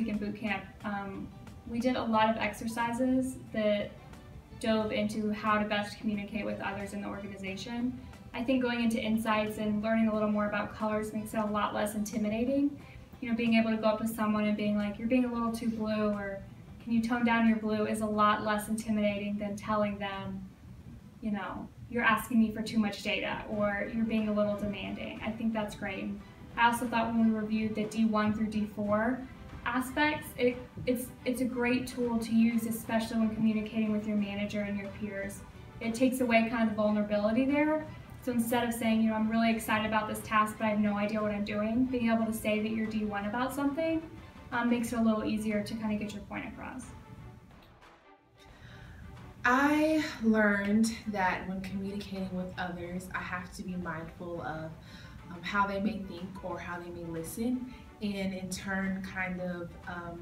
week in boot camp, we did a lot of exercises that dove into how to best communicate with others in the organization. I think going into insights and learning a little more about colors makes it a lot less intimidating. You know, being able to go up to someone and being like, you're being a little too blue, or can you tone down your blue, is a lot less intimidating than telling them, you know, you're asking me for too much data, or you're being a little demanding. I think that's great. I also thought when we reviewed the D1 through D4 aspects, it's a great tool to use, especially when communicating with your manager and your peers. It takes away kind of the vulnerability there. So instead of saying, you know, I'm really excited about this task, but I have no idea what I'm doing, being able to say that you're D1 about something makes it a little easier to kind of get your point across. I learned that when communicating with others, I have to be mindful of how they may think or how they may listen, and in turn kind of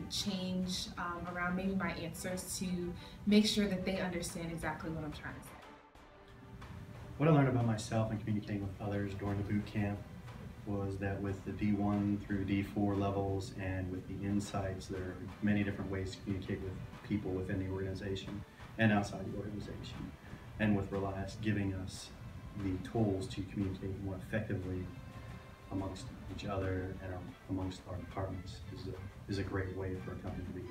change around maybe my answers to make sure that they understand exactly what I'm trying to say. What I learned about myself and communicating with others during the boot camp was that with the D1 through D4 levels and with the insights, there are many different ways to communicate with people within the organization and outside the organization. And with Relias giving us the tools to communicate more effectively amongst each other and amongst our departments is a great way for a company to be.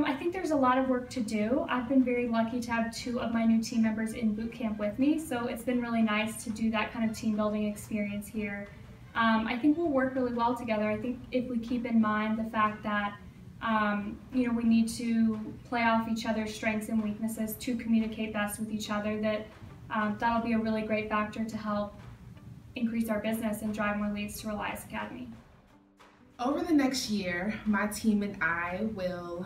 I think there's a lot of work to do. I've been very lucky to have 2 of my new team members in boot camp with me, so it's been really nice to do that kind of team building experience here. I think we'll work really well together. I think if we keep in mind the fact that you know, we need to play off each other's strengths and weaknesses to communicate best with each other, that that'll be a really great factor to help increase our business and drive more leads to Relias Academy. Over the next year, my team and I will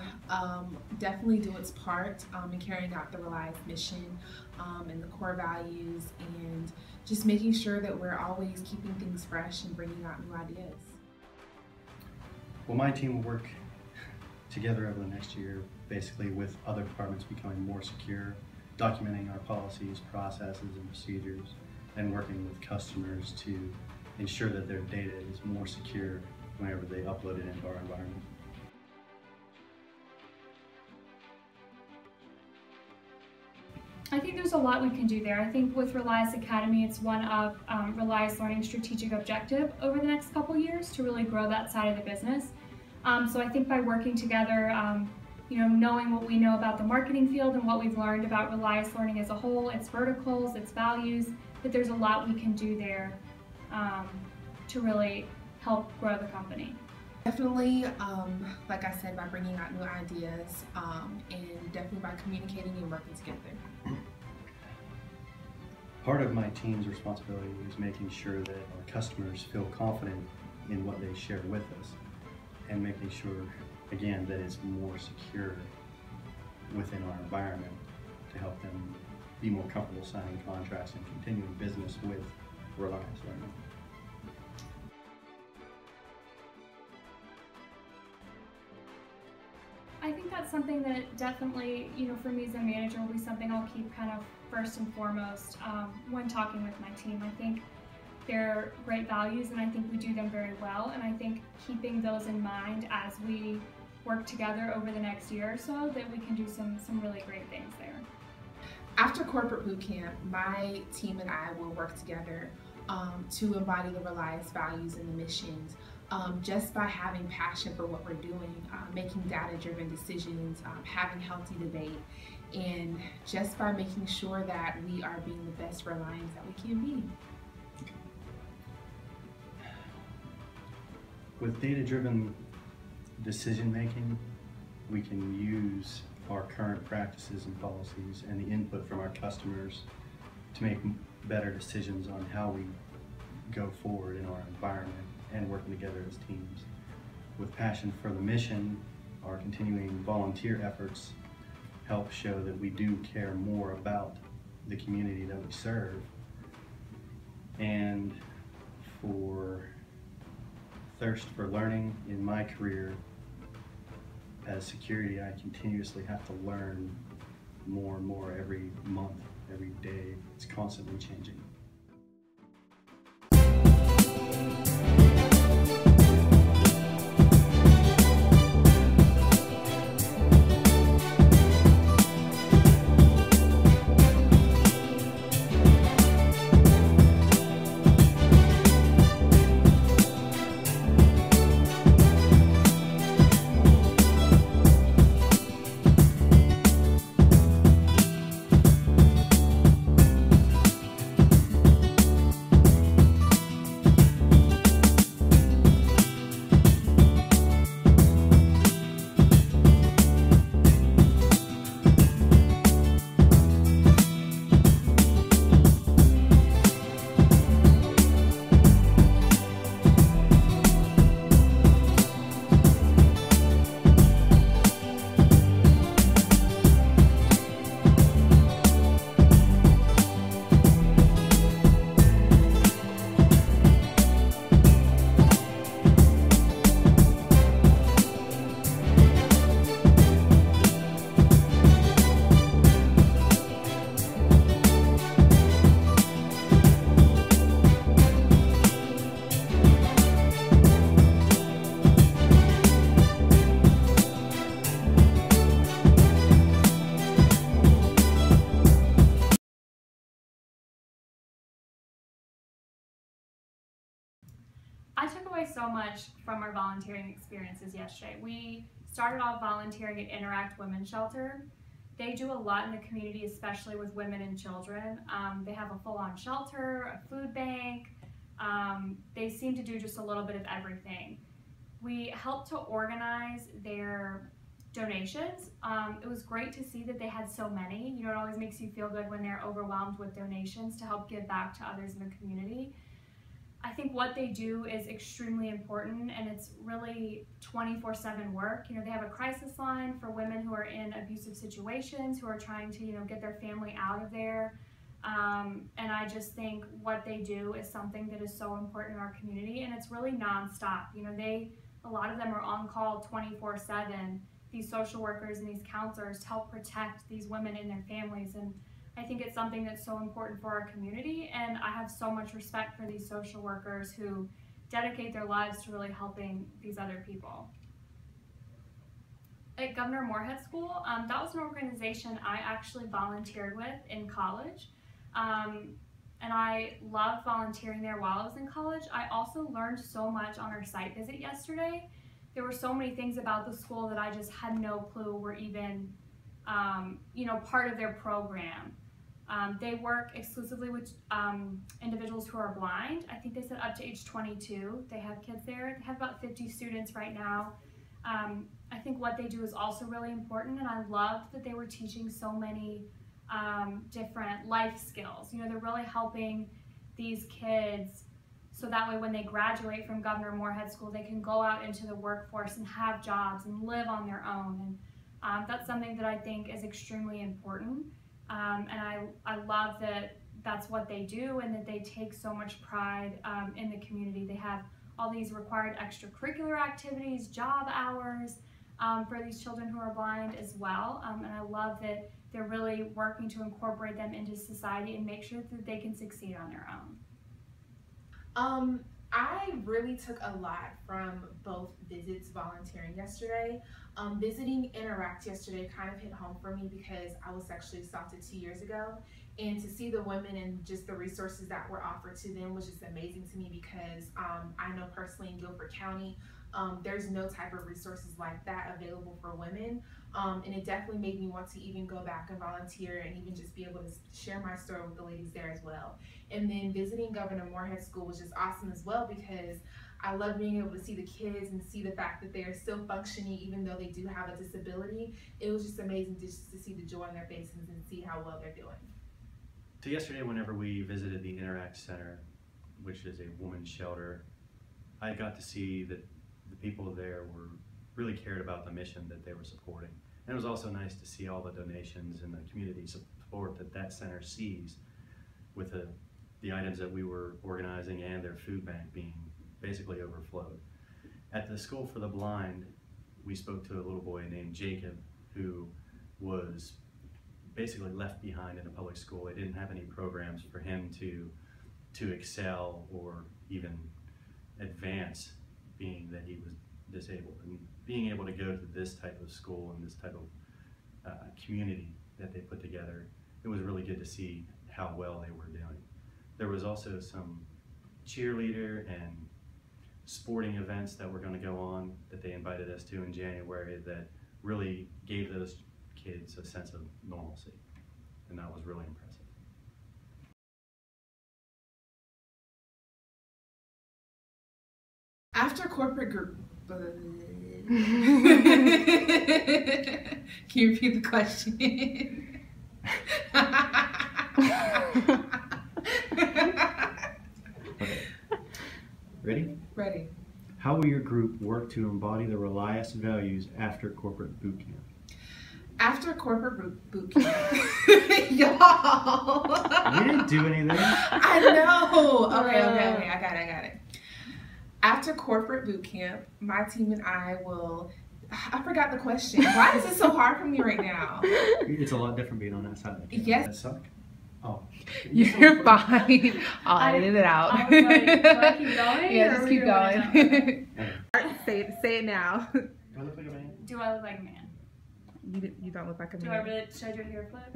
definitely do its part in carrying out the Relias mission and the core values, and just making sure that we're always keeping things fresh and bringing out new ideas. Well, my team will work together over the next year, basically with other departments becoming more secure, documenting our policies, processes, and procedures, and working with customers to ensure that their data is more secure whenever they upload it into our environment. I think there's a lot we can do there. I think with Relias Academy, it's one of Relias Learning's strategic objective over the next couple years to really grow that side of the business. So I think by working together, you know, knowing what we know about the marketing field and what we've learned about Relias Learning as a whole, its verticals, its values, that there's a lot we can do there to really help grow the company. Definitely, like I said, by bringing out new ideas and definitely by communicating and working together. Part of my team's responsibility is making sure that our customers feel confident in what they share with us, and making sure, again, that it's more secure within our environment to help them be more comfortable signing contracts and continuing business with Relias Learning. I think that's something that definitely, you know, for me as a manager will be something I'll keep kind of first and foremost when talking with my team. I think they're great values and I think we do them very well, and I think keeping those in mind as we work together over the next year or so, that we can do some really great things there. After corporate boot camp, my team and I will work together to embody the Relias values and the missions. Just by having passion for what we're doing, making data-driven decisions, having healthy debate, and just by making sure that we are being the best Relians that we can be. With data-driven decision-making, we can use our current practices and policies and the input from our customers to make better decisions on how we go forward in our environment and working together as teams. With passion for the mission, our continuing volunteer efforts help show that we do care more about the community that we serve. And for thirst for learning in my career as security, I continuously have to learn more and more every month, every day. It's constantly changing. I took away so much from our volunteering experiences yesterday. We started off volunteering at Interact Women's Shelter. They do a lot in the community, especially with women and children. They have a full-on shelter, a food bank. They seem to do just a little bit of everything. We helped to organize their donations. It was great to see that they had so many. You know, it always makes you feel good when they're overwhelmed with donations to help give back to others in the community. I think what they do is extremely important, and it's really 24/7 work. You know, they have a crisis line for women who are in abusive situations, who are trying to, you know, get their family out of there. And I just think what they do is something that is so important in our community, and it's really nonstop. You know, a lot of them are on call 24/7. These social workers and these counselors to help protect these women and their families, and I think it's something that's so important for our community, and I have so much respect for these social workers who dedicate their lives to really helping these other people. At Governor Moorhead School, that was an organization I actually volunteered with in college, and I loved volunteering there while I was in college. I also learned so much on our site visit yesterday. There were so many things about the school that I just had no clue were even, you know, part of their program. They work exclusively with individuals who are blind. I think they said up to age 22. They have kids there. They have about 50 students right now. I think what they do is also really important, and I loved that they were teaching so many different life skills. You know, they're really helping these kids so that way when they graduate from Governor Moorhead School, they can go out into the workforce and have jobs and live on their own. And that's something that I think is extremely important. And I love that that's what they do, and that they take so much pride in the community. They have all these required extracurricular activities, job hours for these children who are blind as well. And I love that they're really working to incorporate them into society and make sure that they can succeed on their own. I really took a lot from both visits volunteering yesterday. Visiting Interact yesterday kind of hit home for me because I was sexually assaulted 2 years ago, and to see the women and just the resources that were offered to them was just amazing to me because I know personally in Guilford County, there's no type of resources like that available for women, and it definitely made me want to even go back and volunteer and even just be able to share my story with the ladies there as well. And then visiting Governor Moorhead School was just awesome as well because I love being able to see the kids and see the fact that they are still functioning even though they do have a disability. It was just amazing just to see the joy in their faces and see how well they're doing. So yesterday, whenever we visited the Interact Center, which is a women's shelter, I got to see that the people there were really cared about the mission that they were supporting. And it was also nice to see all the donations and the community support that that center sees with the items that we were organizing and their food bank being basically overflowed. At the School for the Blind, we spoke to a little boy named Jacob who was basically left behind in a public school. They didn't have any programs for him to excel or even advance, being that he was disabled. And being able to go to this type of school and this type of community that they put together, it was really good to see how well they were doing. There was also some cheerleader and sporting events that were going to go on that they invited us to in January that really gave those kids a sense of normalcy, and that was really impressive. After corporate group, can you repeat the question? Okay. Ready? Ready. How will your group work to embody the Relias values after corporate boot camp? After corporate boot camp, y'all. We didn't do anything. I know. Okay, I got it. After corporate boot camp, my team and I will. I forgot the question. Why is it so hard for me right now? It's a lot different being on that side of the camera. Yes. That suck? Oh. You're fine. I'll edit it out. I was like, do I keep going? Yeah, just keep going. Okay. Say it now. Do I look like a man? Do I look like a man? You don't look like a man. Do I really? Should I do a hair flip?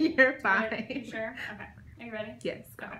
You're fine. You sure? Okay. Are you ready? Yes. Okay.